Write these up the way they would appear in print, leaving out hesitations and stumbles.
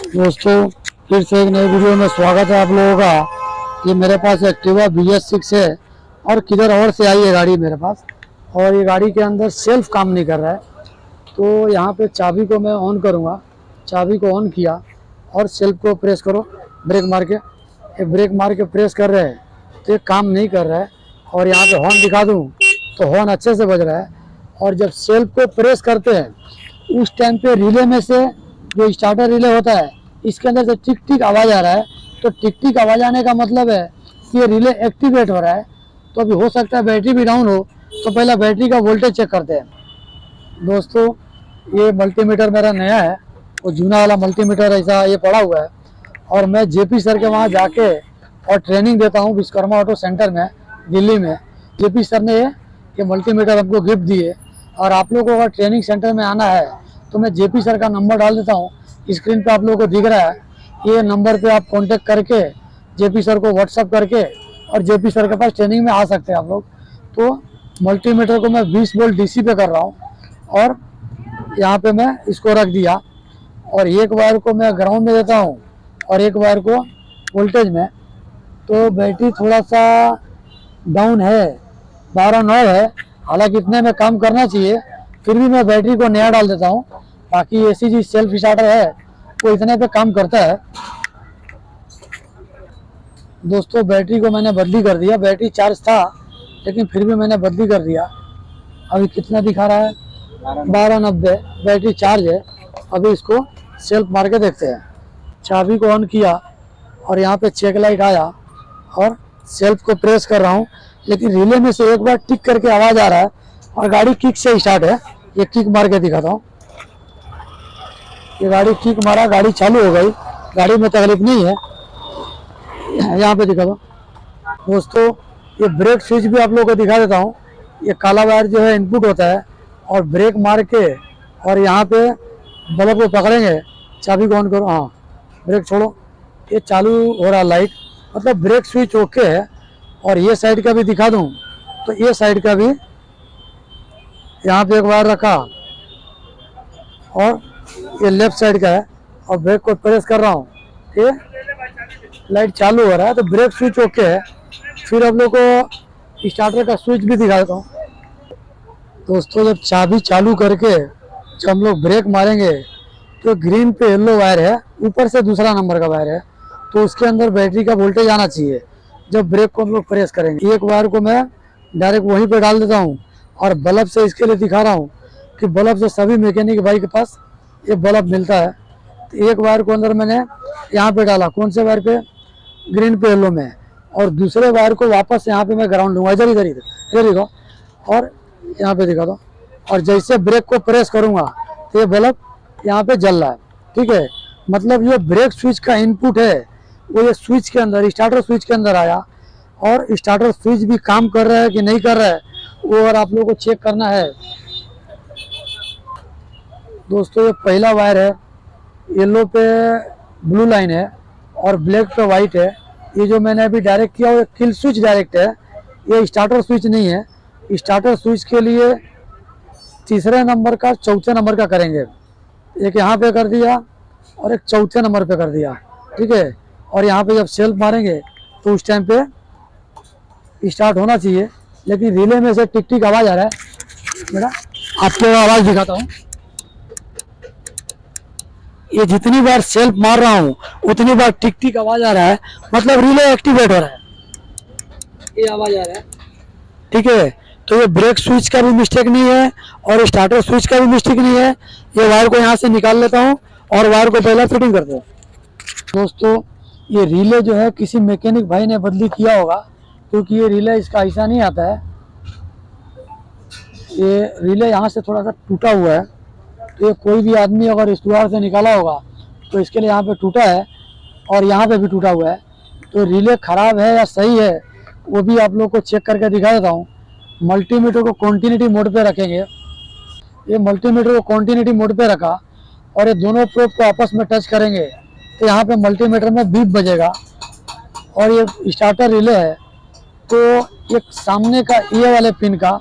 दोस्तों फिर से एक नई वीडियो में स्वागत है आप लोगों का। ये मेरे पास एक्टिवा BS6 है और किधर और से आई है गाड़ी मेरे पास, और ये गाड़ी के अंदर सेल्फ काम नहीं कर रहा है। तो यहाँ पे चाबी को मैं ऑन करूँगा। चाबी को ऑन किया और सेल्फ को प्रेस करो, ब्रेक मार के। ये ब्रेक मार के प्रेस कर रहे हैं तो ये काम नहीं कर रहा है। और यहाँ पे हॉर्न दिखा दूँ तो हॉर्न अच्छे से बज रहा है। और जब सेल्फ को प्रेस करते हैं उस टाइम पे रिले में से जो स्टार्टर रिले होता है इसके अंदर से टिक टिक आवाज़ आ रहा है। तो टिक टिक आवाज़ आने का मतलब है कि ये रिले एक्टिवेट हो रहा है। तो अभी हो सकता है बैटरी भी डाउन हो, तो पहले बैटरी का वोल्टेज चेक करते हैं। दोस्तों ये मल्टीमीटर मेरा नया है, वो जूना वाला मल्टीमीटर ऐसा ये पड़ा हुआ है। और मैं JP सर के वहाँ जाके और ट्रेनिंग देता हूँ विश्वकर्मा ऑटो सेंटर में दिल्ली में। JP सर ने ये मल्टीमीटर हमको गिफ्ट दिए। और आप लोगों को अगर ट्रेनिंग सेंटर में आना है तो मैं JP सर का नंबर डाल देता हूँ, स्क्रीन पे आप लोगों को दिख रहा है। ये नंबर पे आप कांटेक्ट करके JP सर को व्हाट्सअप करके और JP सर के पास ट्रेनिंग में आ सकते हैं आप लोग। तो मल्टीमीटर को मैं 20 वोल्ट DC पे कर रहा हूँ और यहाँ पे मैं इसको रख दिया। और एक वायर को मैं ग्राउंड में देता हूँ और एक वायर को वोल्टेज में। तो बैटरी थोड़ा सा डाउन है, 12.9 है। हालांकि इतने में काम करना चाहिए, फिर भी मैं बैटरी को नया डाल देता हूँ। बाकी ऐसी जो सेल्फ स्टार्टर है वो इतने पे काम करता है। दोस्तों बैटरी को मैंने बदली कर दिया। बैटरी चार्ज था लेकिन फिर भी मैंने बदली कर दिया। अभी कितना दिखा रहा है, 12.90 बैटरी चार्ज है। अभी इसको सेल्फ मार के देखते हैं। चाबी को ऑन किया और यहाँ पे चेक लाइट आया और सेल्फ को प्रेस कर रहा हूँ, लेकिन रिले में से एक बार टिक करके आवाज़ आ रहा है और गाड़ी किक से स्टार्ट है। ये किक मार के दिखाता हूँ। ये गाड़ी किक मारा, गाड़ी चालू हो गई, गाड़ी में तकलीफ नहीं है। यहाँ पे दिखा दो दोस्तों। ये ब्रेक स्विच भी आप लोगों को दिखा देता हूँ। ये काला वायर जो है इनपुट होता है और ब्रेक मार के और यहाँ पे बल्ब को पकड़ेंगे। चाबी को ऑन करो, हाँ ब्रेक छोड़ो, ये चालू हो रहा लाइट, मतलब ब्रेक स्विच ओके है। और ये साइड का भी दिखा दूँ तो ये साइड का भी यहाँ पे एक वायर रखा और ये लेफ्ट साइड का है और ब्रेक को प्रेस कर रहा हूँ, ये लाइट चालू हो रहा है। तो ब्रेक स्विच ओके है। फिर आप लोग को स्टार्टर का स्विच भी दिखा देता हूँ। दोस्तों जब चाबी चालू करके जब हम लोग ब्रेक मारेंगे तो ग्रीन पे येलो वायर है, ऊपर से दूसरा नंबर का वायर है, तो उसके अंदर बैटरी का वोल्टेज आना चाहिए जब ब्रेक को हम लोग प्रेस करेंगे। एक वायर को मैं डायरेक्ट वहीं पे डाल देता हूँ और बल्ब से इसके लिए दिखा रहा हूँ कि बल्ब से सभी मैकेनिक भाई के पास ये बल्ब मिलता है। तो एक वायर को अंदर मैंने यहाँ पे डाला, कौन से वायर पे, ग्रीन पे येलो में, और दूसरे वायर को वापस यहाँ पे मैं ग्राउंड दूंगा। इधर इधर इधर इधर देखो और यहाँ पे दिखा दो। और जैसे ब्रेक को प्रेस करूँगा तो ये बल्ब यहाँ पे जल रहा है, ठीक है। मतलब ये ब्रेक स्विच का इनपुट है वो ये स्विच के अंदर, स्टार्टर स्विच के अंदर आया। और स्टार्टर स्विच भी काम कर रहा है कि नहीं कर रहा है वो और आप लोगों को चेक करना है। दोस्तों ये पहला वायर है, येलो पे ब्लू लाइन है और ब्लैक पे वाइट है। ये जो मैंने अभी डायरेक्ट किया वो किल स्विच डायरेक्ट है, ये स्टार्टर स्विच नहीं है। स्टार्टर स्विच के लिए तीसरे नंबर का चौथे नंबर का करेंगे। एक यहाँ पे कर दिया और एक चौथे नंबर पे कर दिया, ठीक है। और यहाँ पे जब सेल्फ मारेंगे तो उस टाइम पे स्टार्ट होना चाहिए, लेकिन रिले में से टिक टिक आवाज़ आ रहा है। बेटा आपको आवाज़ दिखाता हूँ। ये जितनी बार सेल्फ मार रहा हूँ उतनी बार टिक टिक आवाज़ आ रहा है, मतलब रिले एक्टिवेट हो रहा है, ये आवाज़ आ रहा है, ठीक है। तो ये ब्रेक स्विच का भी मिस्टेक नहीं है और स्टार्टर स्विच का भी मिस्टेक नहीं है। ये वायर को यहाँ से निकाल लेता हूँ और वायर को पहले फिटिंग करते हैं। दोस्तों ये रिले जो है किसी मैकेनिक भाई ने बदली किया होगा, क्योंकि ये रिले इसका ऐसा नहीं आता है। ये रिले यहाँ से थोड़ा सा टूटा हुआ है, तो ये कोई भी आदमी अगर इस द्वार से निकाला होगा तो इसके लिए यहाँ पे टूटा है और यहाँ पे भी टूटा हुआ है। तो रिले ख़राब है या सही है वो भी आप लोग को चेक करके दिखा देता हूँ। मल्टीमीटर को कॉन्टिन्यूटी मोड पे रखेंगे। ये मल्टीमीटर को कॉन्टिन्यूटी मोड पे रखा और ये दोनों प्रोब को आपस में टच करेंगे तो यहाँ पे मल्टीमीटर में बीप बजेगा। और ये स्टार्टर रिले है, तो एक सामने का ये वाले पिन का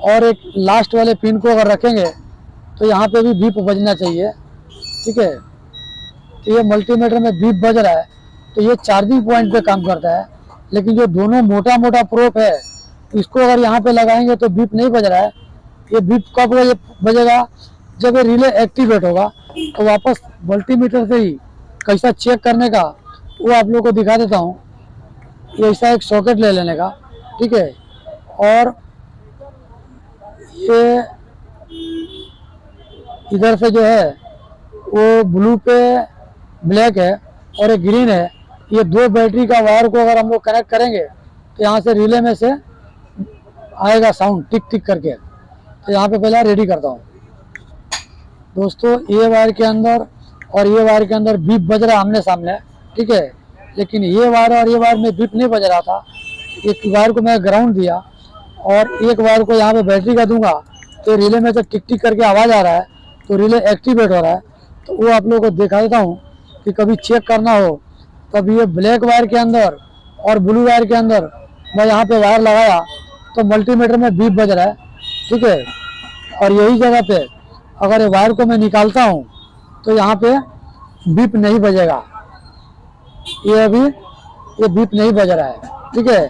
और एक लास्ट वाले पिन को अगर रखेंगे तो यहाँ पे भी बीप बजना चाहिए, ठीक है। तो ये मल्टीमीटर में बीप बज रहा है, तो ये चार्जिंग पॉइंट पे काम करता है। लेकिन जो दोनों मोटा मोटा प्रोप है, इसको अगर यहाँ पे लगाएंगे तो बीप नहीं बज रहा है। ये बीप कब बजेगा? जब ये रिले एक्टिवेट होगा। तो वापस मल्टीमीटर से ही कैसा चेक करने का वो आप लोगों को दिखा देता हूँ। ये ऐसा एक सॉकेट ले लेने का, ठीक है, और ये इधर से जो है वो ब्लू पे ब्लैक है और एक ग्रीन है। ये दो बैटरी का वायर को अगर हम लोग कनेक्ट करेंगे तो यहाँ से रिले में से आएगा साउंड टिक टिक करके। तो यहाँ पे पहले रेडी करता हूँ दोस्तों। ये वायर के अंदर और ये वायर के अंदर बीप बज रहा है आमने सामने, ठीक है, लेकिन ये वायर और ये वायर में बीप नहीं बज रहा था। एक वायर को मैं ग्राउंड दिया और एक वायर को यहाँ पे बैटरी का दूंगा, तो रिले में से टिक टिक करके आवाज़ आ रहा है, तो रिले एक्टिवेट हो रहा है। तो वो आप लोगों को दिखा देता हूँ कि कभी चेक करना हो तब ये ब्लैक वायर के अंदर और ब्लू वायर के अंदर मैं यहाँ पे वायर लगाया तो मल्टीमीटर में बीप बज रहा है, ठीक है। और यही जगह पे अगर ये वायर को मैं निकालता हूँ तो यहाँ पे बीप नहीं बजेगा। ये अभी ये बीप नहीं बज रहा है, ठीक है।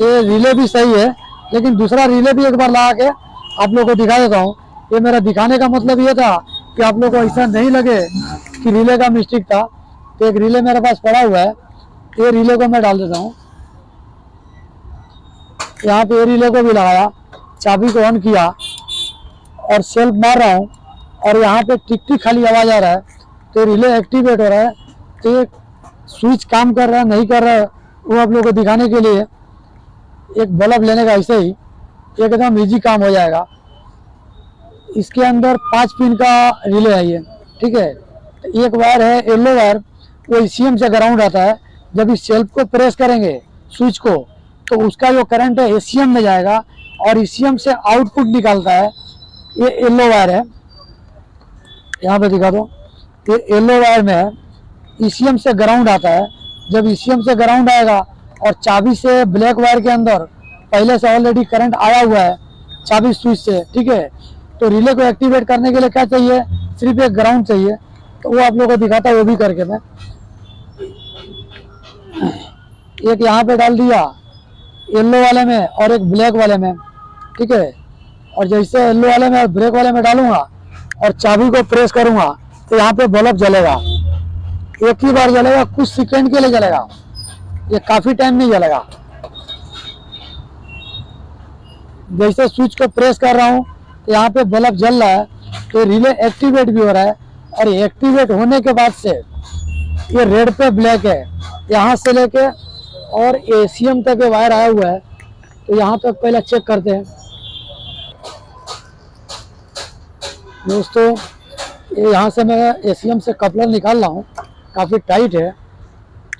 ये रिले भी सही है, लेकिन दूसरा रिले भी एक बार लगा के आप लोगों को दिखा देता हूँ। ये मेरा दिखाने का मतलब ये था कि आप लोगों को ऐसा नहीं लगे कि रिले का मिस्टेक था। तो एक रिले मेरे पास पड़ा हुआ है, ये रिले को मैं डाल देता हूँ। यहाँ पे ये रिले को भी लगाया, चाबी को ऑन किया और सेल्फ मार रहा हूँ और यहाँ पे टिक टिक खाली आवाज़ आ रहा है, तो रिले एक्टिवेट हो रहा है। तो ये स्विच काम कर रहा है नहीं कर रहा है वो आप लोगों को दिखाने के लिए एक बल्ब लेने का ऐसे ही एकदम इजी काम हो जाएगा। इसके अंदर 5 पिन का रिले है ये, ठीक है। तो एक वायर है येलो वायर, वो ECM से ग्राउंड आता है। जब इस सेल्फ को प्रेस करेंगे स्विच को तो उसका जो करंट है ACM में जाएगा और ECM से आउटपुट निकालता है। ये येलो वायर है, यहाँ पे दिखा दो, ये येलो वायर में है, ECM से ग्राउंड आता है। जब ECM से ग्राउंड आएगा और चाबी से ब्लैक वायर के अंदर पहले से ऑलरेडी करंट आया हुआ है चाबी स्विच से, ठीक है। तो रिले को एक्टिवेट करने के लिए क्या चाहिए? सिर्फ एक ग्राउंड चाहिए। तो वो आप लोगों को दिखाता है वो भी करके मैं। एक यहाँ पे डाल दिया येलो वाले में और एक ब्लैक वाले में, ठीक है। और जैसे येलो वाले में और ब्लैक वाले में डालूंगा और चाबी को प्रेस करूंगा तो यहाँ पे बल्ब जलेगा। एक ही बार जलेगा, कुछ सेकंड के लिए जलेगा, ये काफी टाइम नहीं जलेगा। जैसे स्विच को प्रेस कर रहा हूँ तो यहाँ पे बल्ब जल रहा है, तो रिले एक्टिवेट भी हो रहा है। और एक्टिवेट होने के बाद से ये रेड पे ब्लैक है, यहाँ से लेके और ACM तक के वायर आया हुआ है। तो यहाँ तक पहले चेक करते हैं दोस्तों। ये यहाँ से मैं ACM से कपलर निकाल रहा हूँ, काफ़ी टाइट है।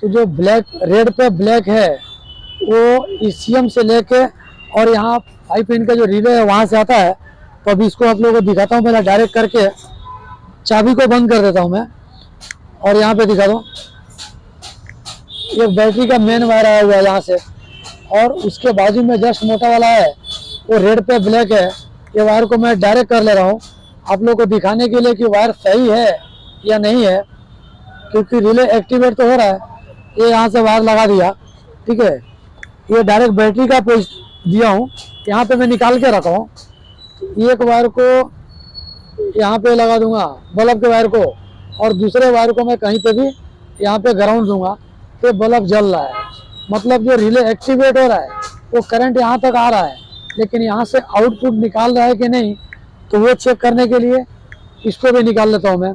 तो जो ब्लैक रेड पे ब्लैक है वो ECM से लेके और यहाँ 5 पिन का जो रिले है वहाँ से आता है। तो अभी इसको आप लोगों को दिखाता हूँ। पहले डायरेक्ट करके चाबी को बंद कर देता हूँ मैं और यहाँ पे दिखा दो, ये बैटरी का मेन वायर आया हुआ है यहाँ से, और उसके बाजू में जस्ट मोटा वाला है वो रेड पे ब्लैक है। ये वायर को मैं डायरेक्ट कर ले रहा हूँ आप लोगों को दिखाने के लिए कि वायर सही है या नहीं है, क्योंकि रिले एक्टिवेट तो हो रहा है। ये यहाँ से वायर लगा दिया, ठीक है। ये डायरेक्ट बैटरी का दिया हूँ, यहाँ पे मैं निकाल के रखा हूँ। एक वायर को यहाँ पे लगा दूंगा बल्ब के वायर को, और दूसरे वायर को मैं कहीं पे भी यहाँ पे ग्राउंड दूंगा तो बल्ब जल रहा है। मतलब जो रिले एक्टिवेट हो रहा है वो करंट यहाँ तक आ रहा है, लेकिन यहाँ से आउटपुट निकाल रहा है कि नहीं, तो वो चेक करने के लिए इसको भी निकाल लेता हूँ मैं।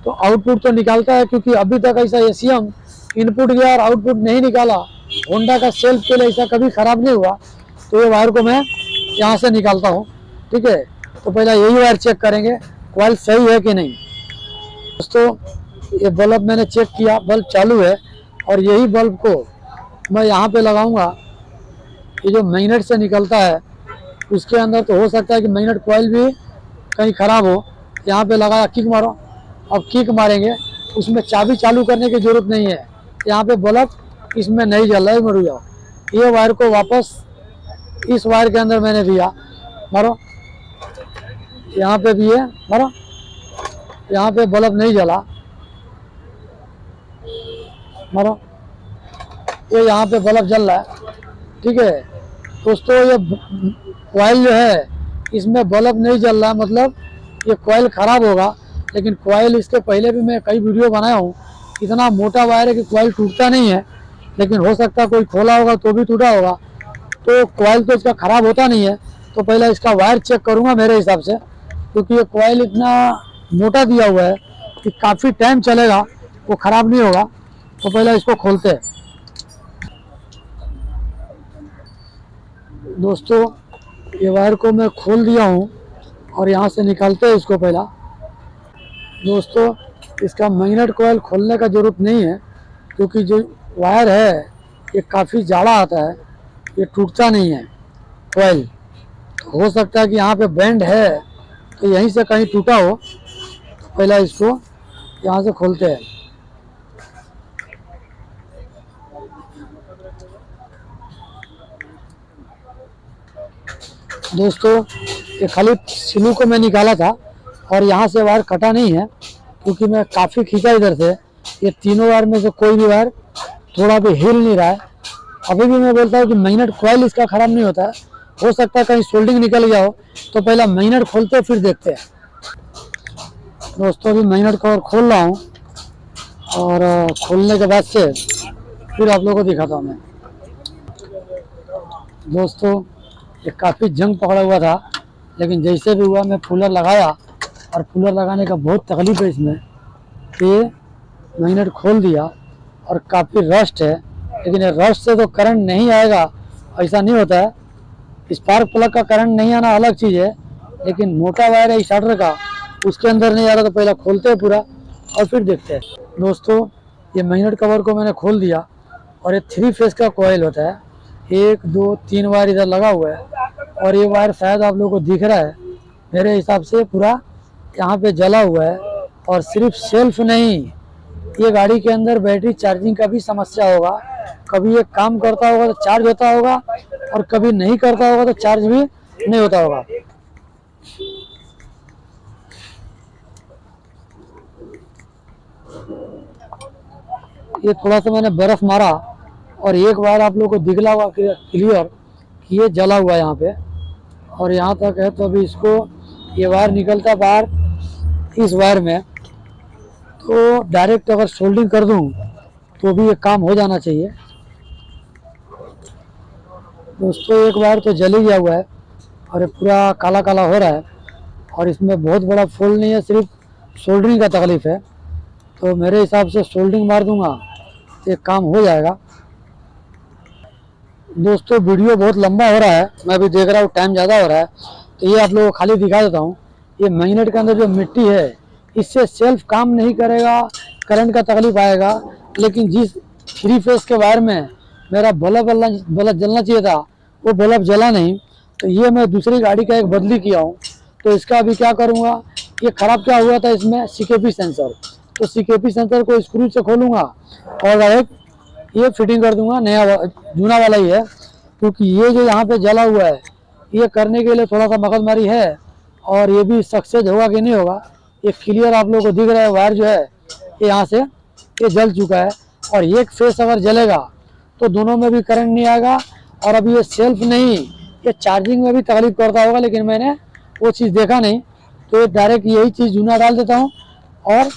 तो आउटपुट तो निकालता है, क्योंकि अभी तक ऐसा ACM इनपुट गया और आउटपुट नहीं निकाला। होंडा का सेल्फ के लिए ऐसा कभी खराब नहीं हुआ। तो ये वायर को मैं यहाँ से निकालता हूँ, ठीक है। तो पहले यही वायर चेक करेंगे कॉइल सही है कि नहीं। दोस्तों ये बल्ब मैंने चेक किया, बल्ब चालू है, और यही बल्ब को मैं यहाँ पे लगाऊंगा। ये जो मैग्नेट से निकलता है उसके अंदर तो हो सकता है कि मैग्नेट कॉइल भी कहीं ख़राब हो। यहाँ पे लगाया, किक मारो। अब किक मारेंगे, उसमें चाबी चालू करने की ज़रूरत नहीं है। यहाँ पे बल्ब इसमें नहीं जल रहा है, मर जाओ। ये वायर को वापस इस वायर के अंदर मैंने दिया, मारो। यहाँ पे भी है, मारो। यहाँ पे बल्ब नहीं जला, मारो, ये यहाँ पे बल्ब जल रहा है। ठीक है दोस्तों, ये कॉइल जो है इसमें बल्ब नहीं जल रहा, मतलब ये कॉइल ख़राब होगा। लेकिन कॉइल इसके पहले भी मैं कई वीडियो बनाया हूँ, इतना मोटा वायर है कि कॉइल टूटता नहीं है। लेकिन हो सकता है कोई खोला होगा तो भी टूटा होगा, तो कॉइल तो इसका ख़राब होता नहीं है। तो पहले इसका वायर चेक करूँगा मेरे हिसाब से, क्योंकि ये कॉइल इतना मोटा दिया हुआ है कि काफ़ी टाइम चलेगा, वो ख़राब नहीं होगा। तो पहले इसको खोलते हैं दोस्तों। ये वायर को मैं खोल दिया हूँ और यहाँ से निकालते हैं इसको। पहला दोस्तों, इसका मैग्नेट कॉइल खोलने का ज़रूरत नहीं है, क्योंकि जो वायर है ये काफ़ी जाड़ा आता है, ये टूटता नहीं है कॉइल। तो हो सकता है कि यहाँ पे बेंड है तो यहीं से कहीं टूटा हो। तो पहला इसको यहाँ से खोलते हैं। दोस्तों, ये खाली सिलू को मैं निकाला था और यहाँ से वायर कटा नहीं है, क्योंकि मैं काफ़ी खींचा इधर से। ये तीनों वायर में से कोई भी वायर थोड़ा भी हिल नहीं रहा है। अभी भी मैं बोलता हूँ कि मैग्नेट कॉइल इसका ख़राब नहीं होता है। हो सकता है कहीं सोल्डिंग निकल गया हो, तो पहला मैग्नेट खोलते फिर देखते हैं। दोस्तों, अभी मैग्नेट कवर खोल रहा हूँ और खोलने के बाद से फिर आप लोगों को दिखाता हूँ मैं। दोस्तों, ये काफ़ी जंग पकड़ा हुआ था, लेकिन जैसे भी हुआ मैं कूलर लगाया, और कूलर लगाने का बहुत तकलीफ है इसमें कि मैग्नेट खोल दिया और काफ़ी रस्ट है। लेकिन ये रस्ट से तो करंट नहीं आएगा, ऐसा नहीं होता है। स्पार्क प्लग का करंट नहीं आना अलग चीज़ है, लेकिन मोटा वायर है स्टार्टर का, उसके अंदर नहीं आ रहा। तो पहले खोलते हैं पूरा और फिर देखते हैं। दोस्तों, ये मैग्नेट कवर को मैंने खोल दिया और ये 3 फेस का कॉइल होता है। 1 2 3 वायर इधर लगा हुआ है, और ये वायर शायद आप लोगों को दिख रहा है, मेरे हिसाब से पूरा यहाँ पे जला हुआ है। और सिर्फ सेल्फ नहीं, ये गाड़ी के अंदर बैटरी चार्जिंग का भी समस्या होगा। कभी ये काम करता होगा तो चार्ज होता होगा, और कभी नहीं करता होगा तो चार्ज भी नहीं होता होगा। ये थोड़ा सा मैंने बर्फ मारा और एक वायर आप लोगों को दिखला हुआ क्लियर कि ये जला हुआ है यहाँ पे, और यहाँ तक है। तो अभी इसको, ये वायर निकलता बाहर इस वायर में, तो डायरेक्ट अगर सोल्डिंग कर दूँ तो भी ये काम हो जाना चाहिए। दोस्तों, एक वायर तो जल ही गया हुआ है और ये पूरा काला काला हो रहा है, और इसमें बहुत बड़ा फोल्ड नहीं है, सिर्फ सोल्डरिंग का तकलीफ है। तो मेरे हिसाब से सोल्डरिंग मार दूंगा तो ये काम हो जाएगा। दोस्तों, वीडियो बहुत लंबा हो रहा है, मैं अभी देख रहा हूँ टाइम ज़्यादा हो रहा है, तो ये आप लोगों को खाली दिखा देता हूँ। ये मैग्नेट के अंदर जो मिट्टी है, इससे सेल्फ काम नहीं करेगा, करंट का तकलीफ आएगा। लेकिन जिस 3 फेस के वायर में मेरा बल्ब जलना चाहिए था, वो बल्ब जला नहीं। तो ये मैं दूसरी गाड़ी का एक बदली किया हूँ। तो इसका अभी क्या करूँगा, ये ख़राब क्या हुआ था इसमें, CKP सेंसर। तो CKP सेंसर को स्क्रू से खोलूँगा और डायरेक्ट ये फिटिंग कर दूंगा, नया जूना वाला ही है। क्योंकि ये जो यहाँ पे जला हुआ है, ये करने के लिए थोड़ा सा मगजमारी है, और ये भी सक्सेस होगा कि नहीं होगा ये क्लियर आप लोगों को दिख रहा है। वायर जो है ये यहाँ से ये जल चुका है, और एक फेस अगर जलेगा तो दोनों में भी करंट नहीं आएगा। और अभी ये सेल्फ नहीं, ये चार्जिंग में भी तकलीफ करता होगा, लेकिन मैंने वो चीज़ देखा नहीं। तो ये डायरेक्ट यही चीज़ जूना डाल देता हूँ और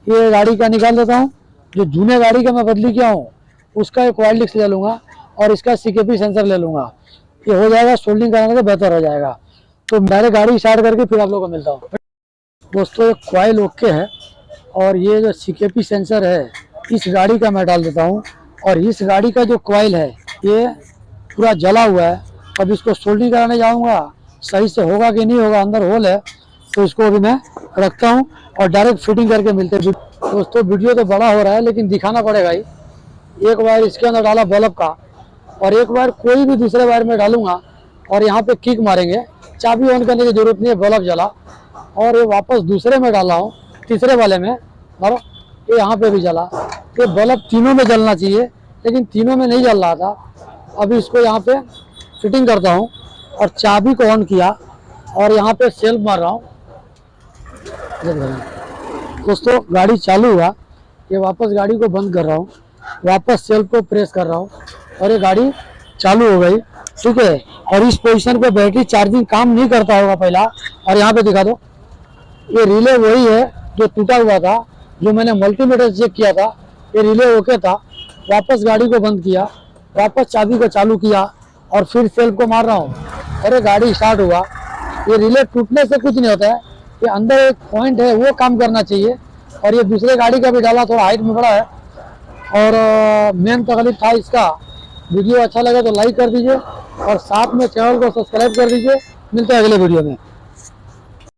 ये गाड़ी का निकाल देता हूँ। जो जूने गाड़ी का मैं बदली किया हूँ उसका एक वायर डिस्क ले लूँगा और इसका CKP सेंसर ले लूँगा। ये हो जाएगा, सोल्डिंग कराने से बेहतर हो जाएगा। तो डायरेक्ट गाड़ी स्टार्ट करके फिर आप लोगों को मिलता हूँ। दोस्तों, एक कॉइल ओके है, और ये जो CKP सेंसर है इस गाड़ी का मैं डाल देता हूँ। और इस गाड़ी का जो कॉइल है ये पूरा जला हुआ है। अब इसको सोल्डिंग कराने जाऊँगा, सही से होगा कि नहीं होगा, अंदर होल है। तो इसको अभी मैं रखता हूँ और डायरेक्ट फिटिंग करके मिलते हैं। दोस्तों, वीडियो तो बड़ा हो रहा है, लेकिन दिखाना पड़ेगा ही। एक वायर इसके अंदर डाला बल्ब का, और एक वायर कोई भी दूसरे वायर में डालूंगा, और यहाँ पे किक मारेंगे। चाबी ऑन करने की जरूरत नहीं है, बल्ब जला। और ये वापस दूसरे में डाला हूँ, तीसरे वाले में मारो, ये यहाँ पे भी जला। ये बल्ब तीनों में जलना चाहिए, लेकिन तीनों में नहीं जल रहा था। अभी इसको यहाँ पे फिटिंग करता हूँ और चाबी को ऑन किया और यहाँ पे सेल्फ मार रहा हूँ। दोस्तों, गाड़ी चालू हुआ, ये वापस गाड़ी को बंद कर रहा हूँ। वापस सेल्फ को प्रेस कर रहा हूँ और ये गाड़ी चालू हो गई। ठीक है, और इस पोजीशन पे बैटरी चार्जिंग काम नहीं करता होगा पहला। और यहाँ पे दिखा दो, ये रिले वही है जो टूटा हुआ था, जो मैंने मल्टीमीटर चेक किया था, ये रिले ओके था। वापस गाड़ी को बंद किया, वापस चाबी को चालू किया और फिर सेल्फ को मार रहा हूँ। अरे गाड़ी स्टार्ट हुआ। ये रिले टूटने से कुछ नहीं होता है, ये अंदर एक पॉइंट है वो काम करना चाहिए। और ये दूसरे गाड़ी का भी डाला, थोड़ा हाइट में बड़ा है और मेन तकलीफ था इसका। वीडियो अच्छा लगे तो लाइक कर दीजिए और साथ में चैनल को सब्सक्राइब कर दीजिए। मिलते हैं अगले वीडियो में।